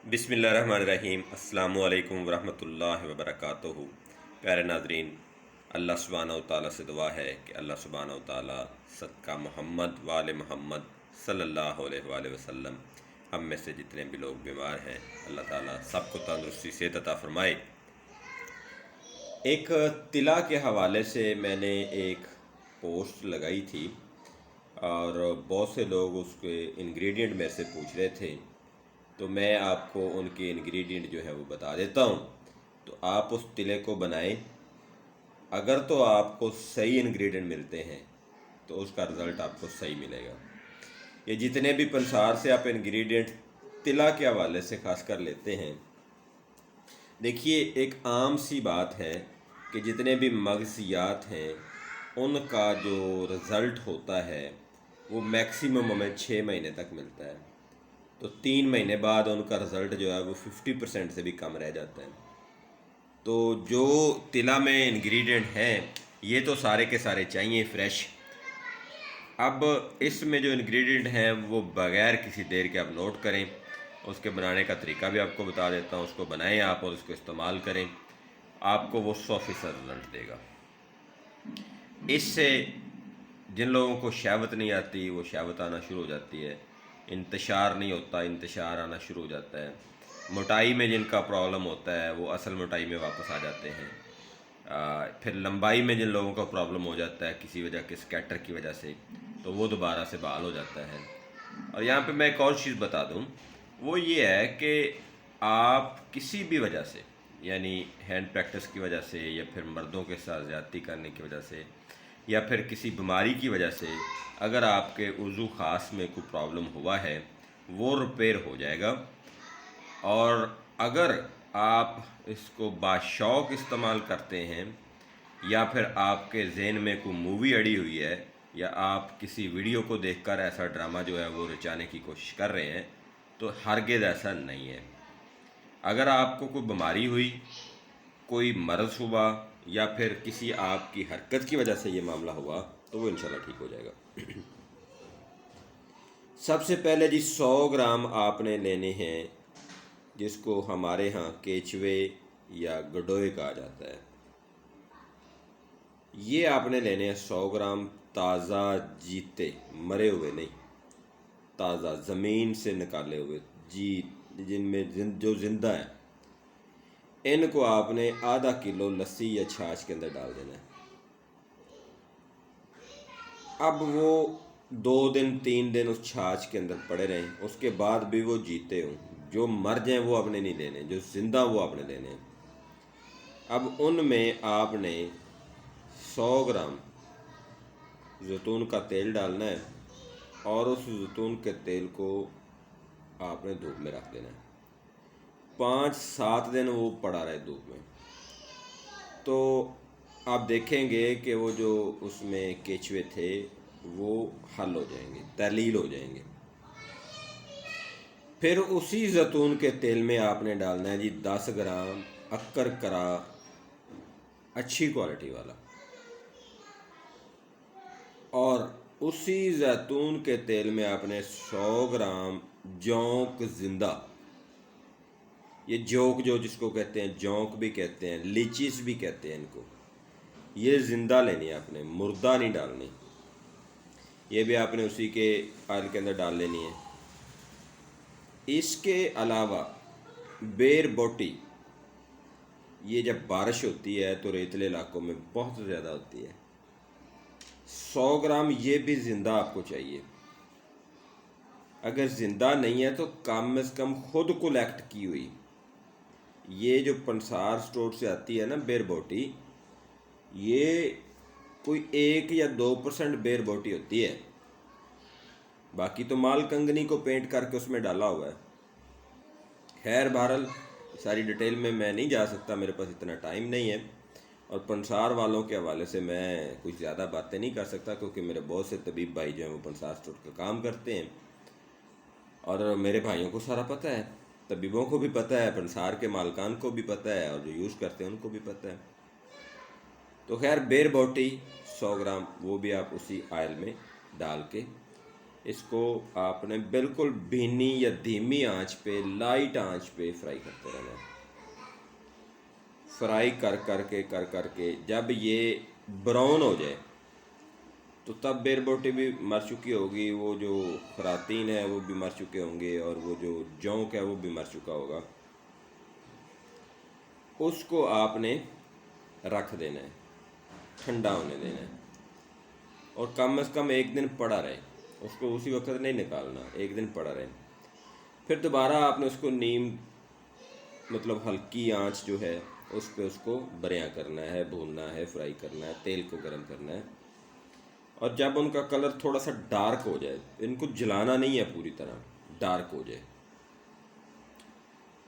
बिस्मिल्लाहिर्रहमानिर्रहीम। अस्सलामु अलैकुम वरहमतुल्लाहि वबरकातुहू। प्यारे नाज़रीन, अल्लाह सुब्हानहू व तआला से दुआ है कि अल्लाह सुब्हानहू व तआला सदका मोहम्मद वाले मोहम्मद सल्लल्लाहु अलैहि वसल्लम हम में से जितने भी लोग बीमार हैं, अल्लाह ताला सबको तंदुरुस्ती सेहत अता फरमाए। एक तिला के हवाले से मैंने एक पोस्ट लगाई थी और बहुत से लोग उसके इंग्रेडिएंट मेरे से पूछ रहे थे, तो मैं आपको उनके इंग्रेडिएंट जो है वो बता देता हूँ। तो आप उस तिले को बनाएं। अगर तो आपको सही इंग्रेडिएंट मिलते हैं तो उसका रिज़ल्ट आपको सही मिलेगा। ये जितने भी पंसार से आप इंग्रेडिएंट तिला के हवाले से खास कर लेते हैं, देखिए एक आम सी बात है कि जितने भी मगज़ियात हैं उनका जो रिज़ल्ट होता है वो मैक्सिमम हमें 6 महीने तक मिलता है। तो 3 महीने बाद उनका रिज़ल्ट जो है वो 50% से भी कम रह जाता है। तो जो तिला में इंग्रेडिएंट हैं ये तो सारे के सारे चाहिए फ्रेश। अब इसमें जो इंग्रेडिएंट हैं वो बग़ैर किसी देर के आप नोट करें। उसके बनाने का तरीका भी आपको बता देता हूँ। उसको बनाएं आप और उसको इस्तेमाल करें, आपको वो 100% रिज़ल्ट देगा। इससे जिन लोगों को शहवत नहीं आती वो शहवत आना शुरू हो जाती है। इंतशार नहीं होता, इंतशार आना शुरू हो जाता है। मोटाई में जिनका प्रॉब्लम होता है वो असल मोटाई में वापस आ जाते हैं। फिर लंबाई में जिन लोगों का प्रॉब्लम हो जाता है किसी वजह के स्कैटर की वजह से, तो वो दोबारा से बहाल हो जाता है। और यहाँ पे मैं एक और चीज़ बता दूँ, वो ये है कि आप किसी भी वजह से, यानी हैंड प्रैक्टिस की वजह से या फिर मर्दों के साथ ज़्यादती करने की वजह से या फिर किसी बीमारी की वजह से अगर आपके उज़ू ख़ास में कोई प्रॉब्लम हुआ है वो रिपेयर हो जाएगा। और अगर आप इसको बाशौक़ इस्तेमाल करते हैं या फिर आपके ज़हन में कोई मूवी अड़ी हुई है या आप किसी वीडियो को देखकर ऐसा ड्रामा जो है वो रचाने की कोशिश कर रहे हैं, तो हरगिज़ ऐसा नहीं है। अगर आपको कोई बीमारी हुई, कोई मर्ज़ हुआ या फिर किसी आपकी हरकत की वजह से ये मामला हुआ, तो वो इंशाल्लाह ठीक हो जाएगा। सबसे पहले जी 100 ग्राम आपने लेने हैं, जिसको हमारे यहाँ केचवे या गडोए कहा जाता है। ये आपने लेने हैं 100 ग्राम ताज़ा जीते, मरे हुए नहीं, ताज़ा ज़मीन से निकाले हुए जी, जिनमें जो ज़िंदा है। इनको आपने आधा किलो लस्सी या छाछ के अंदर डाल देना है। अब वो 2 दिन 3 दिन उस छाछ के अंदर पड़े रहें, उसके बाद भी वो जीते हों। जो मर जाएं वो आपने नहीं लेने, जो ज़िंदा वो आपने लेने हैं। अब उनमें आपने 100 ग्राम जैतून का तेल डालना है और उस जैतून के तेल को आपने धूप में रख देना है। 5-7 दिन वो पड़ा रहे धूप में, तो आप देखेंगे कि वो जो उसमें केचुए थे वो हल हो जाएंगे, तहलील हो जाएंगे। फिर उसी जैतून के तेल में आपने डालना है जी 10 ग्राम अक्कर करा, अच्छी क्वालिटी वाला। और उसी जैतून के तेल में आपने 100 ग्राम जौंक जिंदा, ये जोंक जो जिसको कहते हैं, जौंक भी कहते हैं, लीचीस भी कहते हैं इनको, ये ज़िंदा लेनी है आपने, मुर्दा नहीं डालनी। ये भी आपने उसी के ऑयल के अंदर डाल लेनी है। इसके अलावा बेर बोटी, ये जब बारिश होती है तो रेतले इलाकों में बहुत ज़्यादा होती है। 100 ग्राम ये भी ज़िंदा आपको चाहिए। अगर ज़िंदा नहीं है तो कम से कम खुद कलेक्ट की हुई, ये जो पंसार स्टोर से आती है ना बेर बोटी, ये कोई 1 या 2% बेर बोटी होती है, बाकी तो माल कंगनी को पेंट करके उसमें डाला हुआ है। खैर बहरहाल सारी डिटेल में मैं नहीं जा सकता, मेरे पास इतना टाइम नहीं है, और पंसार वालों के हवाले से मैं कुछ ज़्यादा बातें नहीं कर सकता, क्योंकि मेरे बहुत से तबीब भाई जो हैं वो पंसार स्टोर का काम करते हैं और मेरे भाइयों को सारा पता है, तबीबों को भी पता है, पंसार के मालकान को भी पता है और जो यूज़ करते हैं उनको भी पता है। तो खैर बेर बोटी 100 ग्राम वो भी आप उसी ऑयल में डाल के इसको आपने बिल्कुल धीमी या धीमी आंच पे, लाइट आंच पे फ्राई करते रहना है। फ्राई कर करके जब ये ब्राउन हो जाए तो तब बेर बोटी भी मर चुकी होगी, वो जो खरातीन है वो भी मर चुके होंगे, और वो जो जौंक है वो भी मर चुका होगा। उसको आपने रख देना है, ठंडा होने देना है, और कम से कम एक दिन पड़ा रहे। उसको उसी वक्त नहीं निकालना, एक दिन पड़ा रहे। फिर दोबारा आपने उसको नीम मतलब हल्की आंच जो है उस पर उसको बरियां करना है, भूनना है, फ्राई करना है, तेल को गर्म करना है। और जब उनका कलर थोड़ा सा डार्क हो जाए, इनको जलाना नहीं है, पूरी तरह डार्क हो जाए,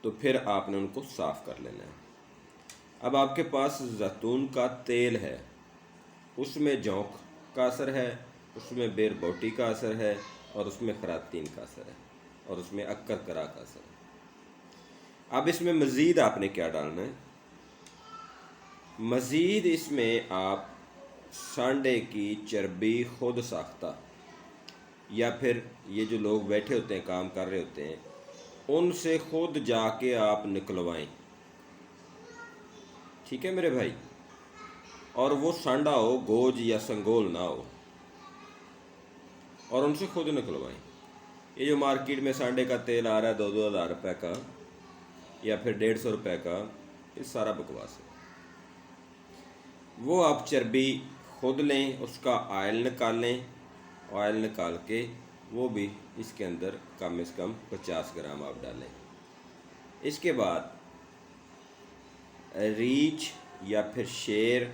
तो फिर आपने उनको साफ़ कर लेना है। अब आपके पास जैतून का तेल है, उसमें जौंक का असर है, उसमें बेर बोटी का असर है, और उसमें खरातीन का असर है, और उसमें अक्कर करा का असर है। अब इसमें मज़ीद आपने क्या डालना है? मज़ीद इसमें आप सांडे की चर्बी खुद साख्ता, या फिर ये जो लोग बैठे होते हैं काम कर रहे होते हैं, उनसे खुद जाके आप निकलवाएं। ठीक है मेरे भाई? और वो सांडा हो, गोज या संगोल ना हो, और उनसे खुद निकलवाएं। ये जो मार्केट में सांडे का तेल आ रहा है 2-2 हज़ार रुपये का या फिर 150 रुपये का, ये सारा बकवास है। वो आप चर्बी खुद लें, उसका ऑयल निकालें, ऑयल निकाल के वो भी इसके अंदर कम से कम 50 ग्राम आप डालें। इसके बाद रीछ या फिर शेर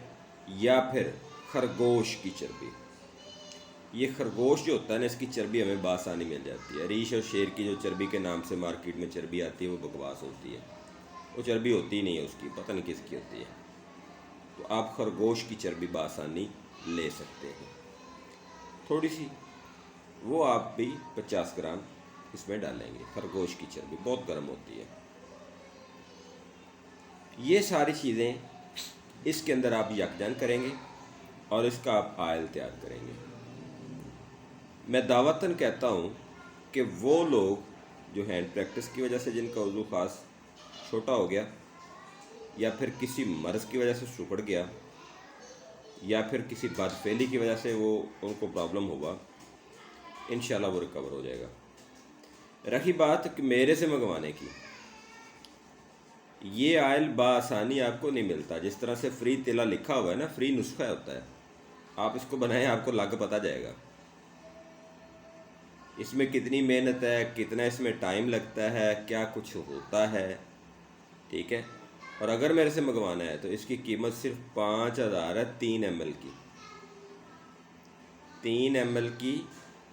या फिर खरगोश की चर्बी, ये खरगोश जो होता है ना, इसकी चर्बी हमें बासानी मिल जाती है। रीछ और शेर की जो चर्बी के नाम से मार्केट में चर्बी आती है वो बकवास होती है, वो चर्बी होती नहीं है, उसकी पता नहीं किसकी होती है। तो आप खरगोश की चर्बी बासानी ले सकते हैं, थोड़ी सी, वो आप भी 50 ग्राम इसमें डालेंगे। खरगोश की चर्बी बहुत गर्म होती है। ये सारी चीज़ें इसके अंदर आप यकजान करेंगे और इसका आप आयल तैयार करेंगे। मैं दावतन कहता हूँ कि वो लोग जो हैंड प्रैक्टिस की वजह से जिनका वज़ू ख़ास छोटा हो गया, या फिर किसी मर्ज़ की वजह से सुकड़ गया, या फिर किसी बदफेली की वजह से वो उनको प्रॉब्लम होगा, इंशाल्लाह वो रिकवर हो जाएगा। रही बात कि मेरे से मंगवाने की, ये आयल बासानी आपको नहीं मिलता। जिस तरह से फ्री तेला लिखा हुआ है ना, फ्री नुस्खा होता है, आप इसको बनाएं, आपको लग पता जाएगा इसमें कितनी मेहनत है, कितना इसमें टाइम लगता है, क्या कुछ होता है। ठीक है? और अगर मेरे से मंगवाना है तो इसकी कीमत सिर्फ 5,000 है, 3 ml की। 3 ml की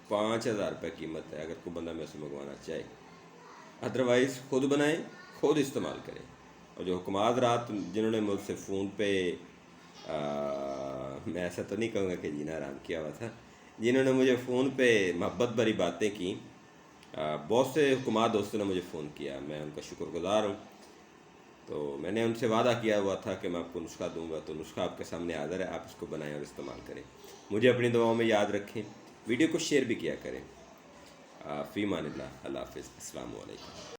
5,000 रुपये कीमत है, अगर कोई बंदा मेरे से मंगवाना चाहे। अदरवाइज़ खुद बनाएं, खुद इस्तेमाल करें। और जो हुक्मात रात जिन्होंने मुझसे फ़ोन पे मैं ऐसा तो नहीं कहूँगा कि जीना आराम किया हुआ था, जिन्होंने मुझे फ़ोन पे मोहब्बत भरी बातें की, बहुत से हुक्मात दोस्तों ने मुझे फ़ोन किया, मैं उनका शुक्रगुज़ार हूँ। तो मैंने उनसे वादा किया हुआ था कि मैं आपको नुस्खा दूंगा, तो नुस्खा आपके सामने हाज़िर है, आप इसको बनाएं और इस्तेमाल करें। मुझे अपनी दुआओं में याद रखें, वीडियो को शेयर भी किया करें। फ़ी मानिल्लाह, अल्लाह हाफ़िज़, अस्सलामु अलैकुम।